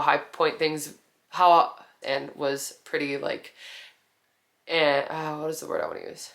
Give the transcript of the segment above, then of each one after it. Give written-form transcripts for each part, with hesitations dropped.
high point things, and was pretty like, what is the word I want to use?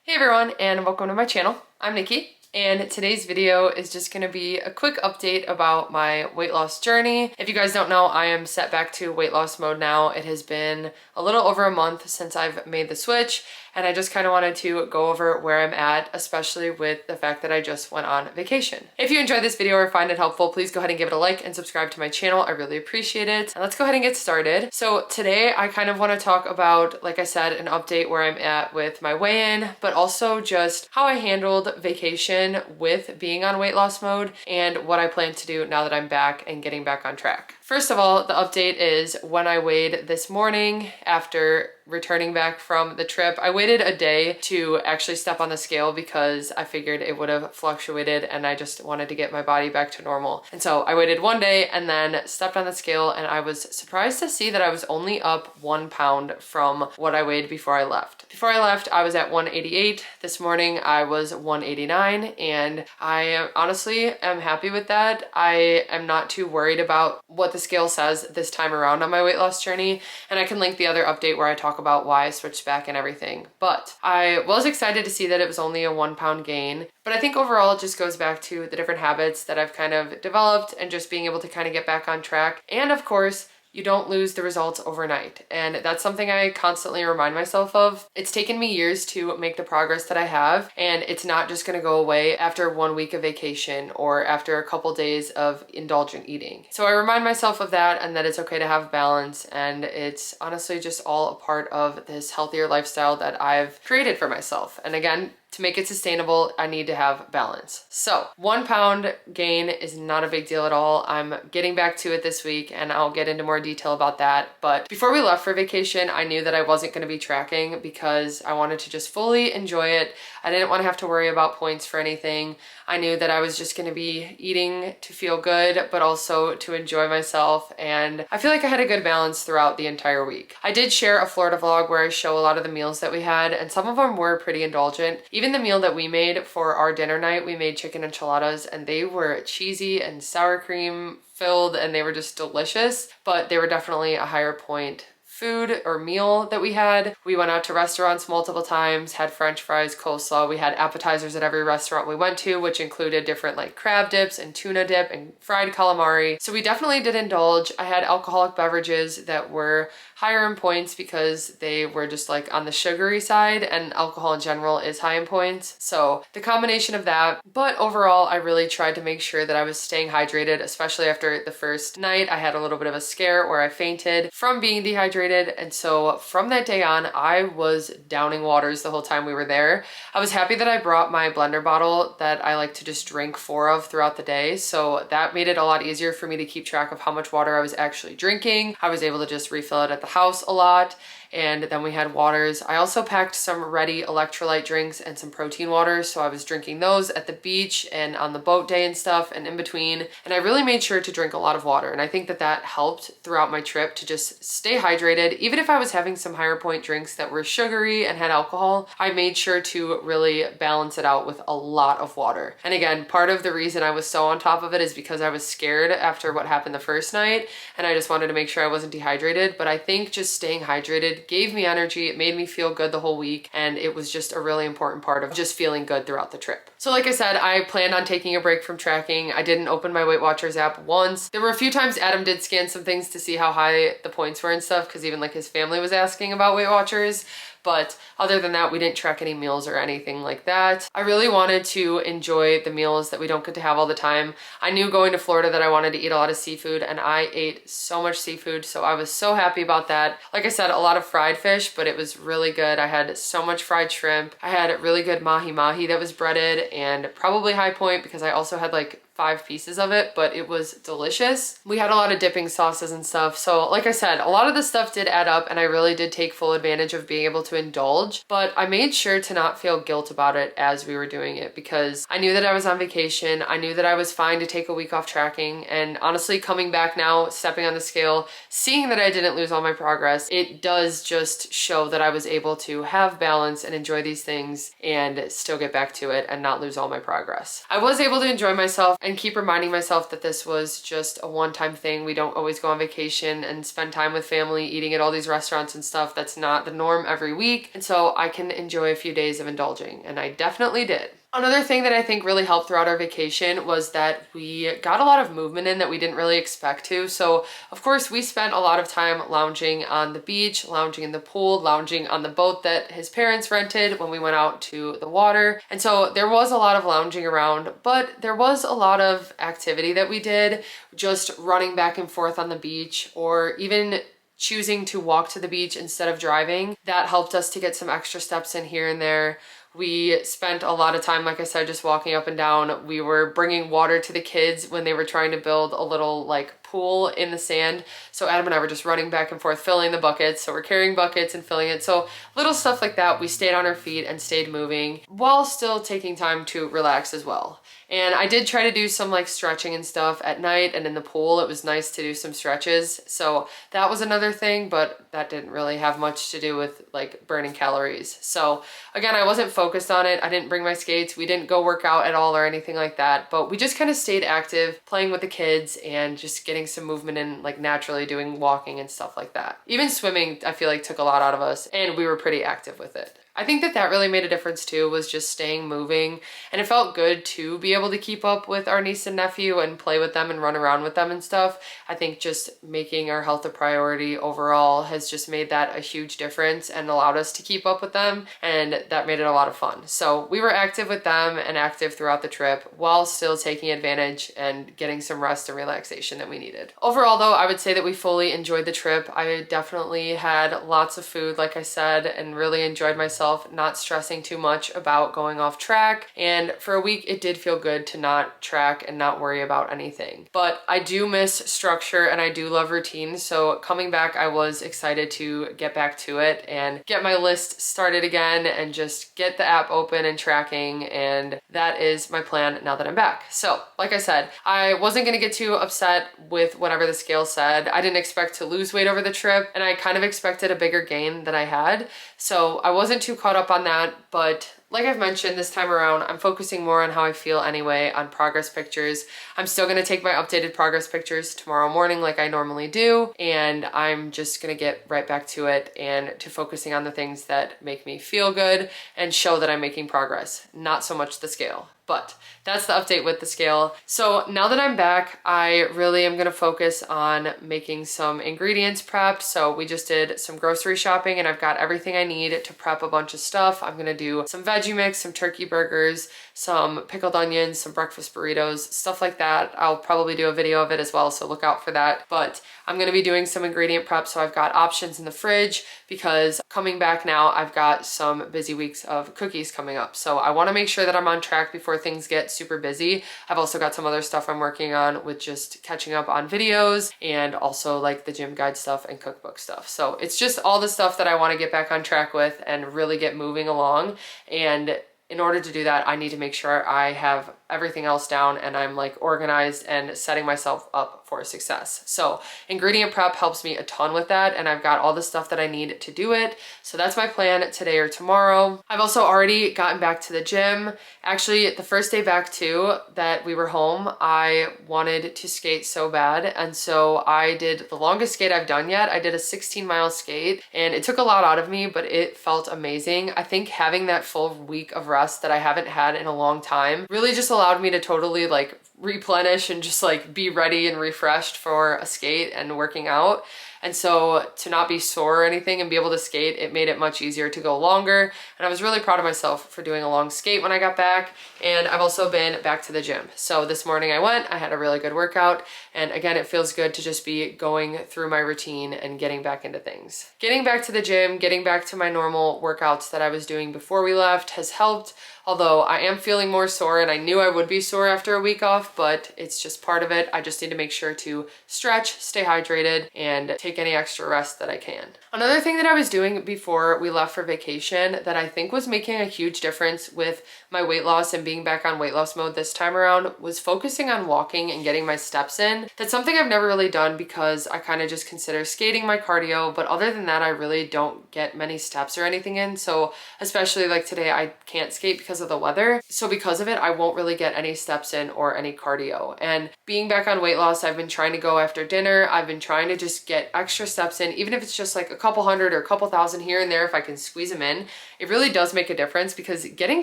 Hey everyone, and welcome to my channel. I'm Nikki. And today's video is just going to be a quick update about my weight loss journey. If you guys don't know, I am set back to weight loss mode now. It has been a little over a month since I've made the switch, and I just kind of wanted to go over where I'm at, especially with the fact that I just went on vacation. If you enjoyed this video or find it helpful, please go ahead and give it a like and subscribe to my channel. I really appreciate it. And let's go ahead and get started. So today I kind of want to talk about, like I said, an update where I'm at with my weigh-in, but also just how I handled vacation with being on weight loss mode and what I plan to do now that I'm back and getting back on track. First of all, the update is when I weighed this morning after returning back from the trip. I waited a day to actually step on the scale because I figured it would have fluctuated and I just wanted to get my body back to normal. And so I waited one day and then stepped on the scale, and I was surprised to see that I was only up 1 pound from what I weighed before I left. Before I left, I was at 188. This morning I was 189, and I honestly am happy with that. I am not too worried about what the scale says this time around on my weight loss journey, and I can link the other update where I talk about why I switched back and everything. But I was excited to see that it was only a 1 pound gain. But I think overall it just goes back to the different habits that I've kind of developed and just being able to kind of get back on track. And of course, you don't lose the results overnight. And that's something I constantly remind myself of. It's taken me years to make the progress that I have, and it's not just gonna go away after 1 week of vacation or after a couple days of indulgent eating. So I remind myself of that, and that it's okay to have balance, and it's honestly just all a part of this healthier lifestyle that I've created for myself. And again, to make it sustainable, I need to have balance. So 1 pound gain is not a big deal at all. I'm getting back to it this week, and I'll get into more detail about that. But before we left for vacation, I knew that I wasn't going to be tracking because I wanted to just fully enjoy it. I didn't want to have to worry about points for anything. I knew that I was just going to be eating to feel good, but also to enjoy myself. And I feel like I had a good balance throughout the entire week. I did share a Florida vlog where I show a lot of the meals that we had, and some of them were pretty indulgent. Even the meal that we made for our dinner night, we made chicken enchiladas, and they were cheesy and sour cream filled, and they were just delicious, but they were definitely a higher point food or meal that we had. We went out to restaurants multiple times, had french fries, coleslaw. We had appetizers at every restaurant we went to, which included different like crab dips and tuna dip and fried calamari. So we definitely did indulge. I had alcoholic beverages that were higher in points because they were just like on the sugary side, and alcohol in general is high in points. So the combination of that, but overall I really tried to make sure that I was staying hydrated, especially after the first night. I had a little bit of a scare where I fainted from being dehydrated, and so from that day on I was downing waters the whole time we were there. I was happy that I brought my blender bottle that I like to just drink 4 of throughout the day, so that made it a lot easier for me to keep track of how much water I was actually drinking. I was able to just refill it at the house a lot. And then we had waters. I also packed some ready electrolyte drinks and some protein waters, so I was drinking those at the beach and on the boat day and stuff and in between. And I really made sure to drink a lot of water, and I think that that helped throughout my trip to just stay hydrated. Even if I was having some higher point drinks that were sugary and had alcohol, I made sure to really balance it out with a lot of water. And again, part of the reason I was so on top of it is because I was scared after what happened the first night, and I just wanted to make sure I wasn't dehydrated. But I think just staying hydrated gave me energy. It made me feel good the whole week, and it was just a really important part of just feeling good throughout the trip. So like I said, I planned on taking a break from tracking. I didn't open my Weight Watchers app once. There were a few times Adam did scan some things to see how high the points were and stuff, because even like his family was asking about Weight Watchers. But other than that, we didn't track any meals or anything like that. I really wanted to enjoy the meals that we don't get to have all the time. I knew going to Florida that I wanted to eat a lot of seafood, and I ate so much seafood, so I was so happy about that. Like I said, a lot of fried fish, but it was really good. I had so much fried shrimp. I had really good mahi-mahi that was breaded and probably high point because I also had like 5 pieces of it, but it was delicious. We had a lot of dipping sauces and stuff. So like I said, a lot of the stuff did add up and I really did take full advantage of being able to indulge, but I made sure to not feel guilt about it as we were doing it because I knew that I was on vacation. I knew that I was fine to take a week off tracking, and honestly coming back now, stepping on the scale, seeing that I didn't lose all my progress, it does just show that I was able to have balance and enjoy these things and still get back to it and not lose all my progress. I was able to enjoy myself and keep reminding myself that this was just a one-time thing. We don't always go on vacation and spend time with family eating at all these restaurants and stuff. That's not the norm every week. And so I can enjoy a few days of indulging, and I definitely did. Another thing that I think really helped throughout our vacation was that we got a lot of movement in that we didn't really expect to. So of course we spent a lot of time lounging on the beach, lounging in the pool, lounging on the boat that his parents rented when we went out to the water. And so there was a lot of lounging around, but there was a lot of activity that we did, just running back and forth on the beach, or even choosing to walk to the beach instead of driving. That helped us to get some extra steps in here and there. We spent a lot of time, like I said, just walking up and down. We were bringing water to the kids when they were trying to build a little like pool in the sand. So Adam and I were just running back and forth, filling the buckets. So we're carrying buckets and filling it. So little stuff like that. We stayed on our feet and stayed moving while still taking time to relax as well. And I did try to do some like stretching and stuff at night, and in the pool it was nice to do some stretches. So that was another thing, but that didn't really have much to do with like burning calories. So again, I wasn't focused on it. I didn't bring my skates. We didn't go work out at all or anything like that, but we just kind of stayed active, playing with the kids and just getting some movement in, like naturally doing walking and stuff like that. Even swimming, I feel like took a lot out of us, and we were pretty active with it. I think that that really made a difference too, was just staying moving. And it felt good to be able to keep up with our niece and nephew and play with them and run around with them and stuff. I think just making our health a priority overall has just made that a huge difference and allowed us to keep up with them, and that made it a lot of fun. So we were active with them and active throughout the trip while still taking advantage and getting some rest and relaxation that we needed. Overall though, I would say that we fully enjoyed the trip. I definitely had lots of food, like I said, and really enjoyed myself, not stressing too much about going off track. And for a week, it did feel good to not track and not worry about anything. But I do miss structure and I do love routine. So coming back, I was excited to get back to it and get my list started again and just get the app open and tracking. And that is my plan now that I'm back. So like I said, I wasn't gonna get too upset with whatever the scale said. I didn't expect to lose weight over the trip, and I kind of expected a bigger gain than I had. So I wasn't too caught up on that, but like I've mentioned this time around, I'm focusing more on how I feel anyway, on progress pictures. I'm still gonna take my updated progress pictures tomorrow morning like I normally do, and I'm just gonna get right back to it and to focusing on the things that make me feel good and show that I'm making progress, not so much the scale. But that's the update with the scale. So now that I'm back, I really am gonna focus on making some ingredients prep. So we just did some grocery shopping and I've got everything I need to prep a bunch of stuff. I'm gonna do some veggie mix, some turkey burgers, some pickled onions, some breakfast burritos, stuff like that. I'll probably do a video of it as well, so look out for that. But I'm gonna be doing some ingredient prep, so I've got options in the fridge because coming back now, I've got some busy weeks of cookies coming up. So I wanna make sure that I'm on track before things get super busy. I've also got some other stuff I'm working on with just catching up on videos and also like the gym guide stuff and cookbook stuff. So it's just all the stuff that I wanna get back on track with and really get moving along. And in order to do that, I need to make sure I have everything else down and I'm like organized and setting myself up for success. So ingredient prep helps me a ton with that, and I've got all the stuff that I need to do it. So that's my plan today or tomorrow. I've also already gotten back to the gym. Actually, the first day back too that we were home, I wanted to skate so bad. And so I did the longest skate I've done yet. I did a 16-mile skate and it took a lot out of me, but it felt amazing. I think having that full week of rest that I haven't had in a long time really just allowed me to totally like replenish and just like be ready and refreshed for a skate and working out. And so to not be sore or anything and be able to skate, it made it much easier to go longer. And I was really proud of myself for doing a long skate when I got back. And I've also been back to the gym. So this morning I went, I had a really good workout. And again, it feels good to just be going through my routine and getting back into things. Getting back to the gym, getting back to my normal workouts that I was doing before we left has helped. Although I am feeling more sore, and I knew I would be sore after a week off, but it's just part of it. I just need to make sure to stretch, stay hydrated, and take any extra rest that I can. Another thing that I was doing before we left for vacation that I think was making a huge difference with my weight loss and being back on weight loss mode this time around was focusing on walking and getting my steps in. That's something I've never really done because I kind of just consider skating my cardio, but other than that, I really don't get many steps or anything in. So especially like today, I can't skate because of the weather. So because of it, I won't really get any steps in or any cardio. And being back on weight loss, I've been trying to go after dinner. I've been trying to just get extra steps in, even if it's just like a couple hundred or a couple thousand here and there, if I can squeeze them in. It really does make a difference because getting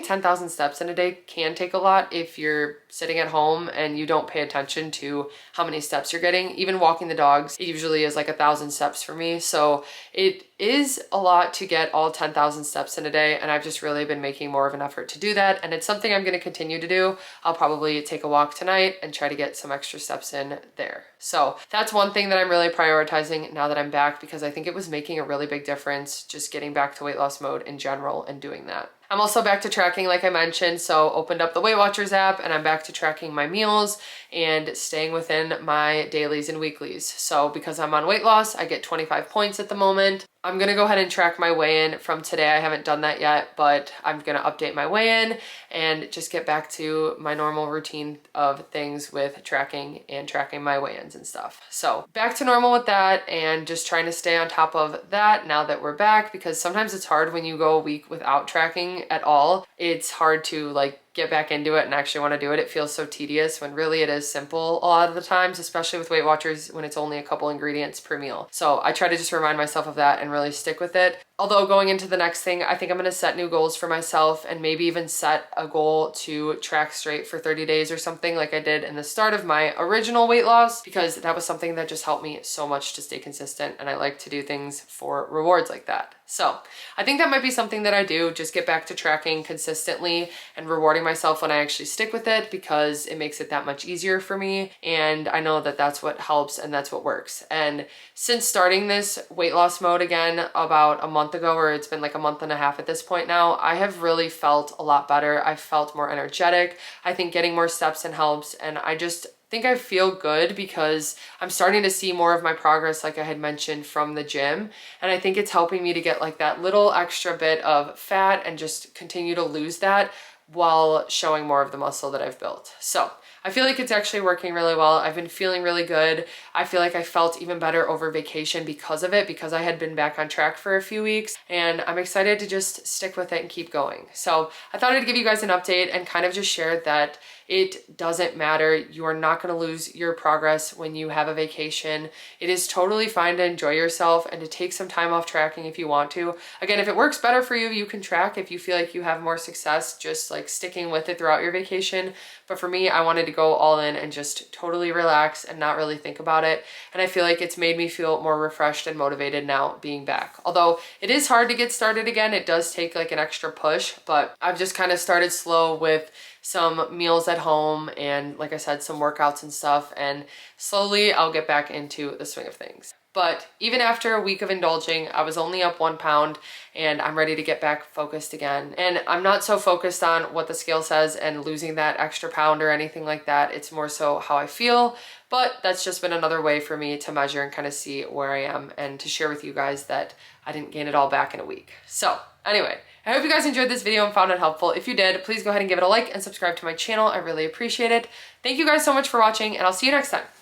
10,000 steps in a day can take a lot if you're sitting at home and you don't pay attention to how many steps you're getting. Even walking the dogs, it usually is like 1,000 steps for me. So it is a lot to get all 10,000 steps in a day, and I've just really been making more of an effort to do that, and it's something I'm going to continue to do. I'll probably take a walk tonight and try to get some extra steps in there. So that's one thing that I'm really prioritizing now that I'm back, because I think it was making a really big difference just getting back to weight loss mode in general and doing that. I'm also back to tracking, like I mentioned, so opened up the Weight Watchers app and I'm back to tracking my meals and staying within my dailies and weeklies. So because I'm on weight loss, I get 25 points at the moment. I'm gonna go ahead and track my weigh-in from today. I haven't done that yet, but I'm gonna update my weigh-in and just get back to my normal routine of things with tracking and tracking my weigh-ins and stuff. So back to normal with that and just trying to stay on top of that now that we're back, because sometimes it's hard when you go a week without tracking at all. It's hard to like get back into it and actually want to do it. It feels so tedious when really it is simple a lot of the times, especially with Weight Watchers when it's only a couple ingredients per meal. So I try to just remind myself of that and really stick with it. Although going into the next thing, I think I'm going to set new goals for myself and maybe even set a goal to track straight for 30 days or something like I did in the start of my original weight loss, because that was something that just helped me so much to stay consistent, and I like to do things for rewards like that. So I think that might be something that I do, just get back to tracking consistently and rewarding myself when I actually stick with it, because it makes it that much easier for me. And I know that that's what helps and that's what works. And since starting this weight loss mode again about a month ago, or it's been like a month and a half at this point now, I have really felt a lot better. I felt more energetic. I think getting more steps in helps, and I just think I feel good because I'm starting to see more of my progress, like I had mentioned, from the gym. And I think it's helping me to get like that little extra bit of fat and just continue to lose that while showing more of the muscle that I've built. So I feel like it's actually working really well. I've been feeling really good. I feel like I felt even better over vacation because of it, because I had been back on track for a few weeks, and I'm excited to just stick with it and keep going. So I thought I'd give you guys an update and kind of just share that it doesn't matter. You are not going to lose your progress when you have a vacation. It is totally fine to enjoy yourself and to take some time off tracking if you want to. Again, if it works better for you, you can track. If you feel like you have more success just like sticking with it throughout your vacation. But for me, I wanted to go all in and just totally relax and not really think about it. And I feel like it's made me feel more refreshed and motivated now being back. Although it is hard to get started again, it does take like an extra push, but I've just kind of started slow with some meals at home and, like I said, some workouts and stuff, and slowly I'll get back into the swing of things. But even after a week of indulging, I was only up 1 pound and I'm ready to get back focused again. And I'm not so focused on what the scale says and losing that extra pound or anything like that. It's more so how I feel. But that's just been another way for me to measure and kind of see where I am and to share with you guys that I didn't gain it all back in a week. So anyway, I hope you guys enjoyed this video and found it helpful. If you did, please go ahead and give it a like and subscribe to my channel. I really appreciate it. Thank you guys so much for watching, and I'll see you next time.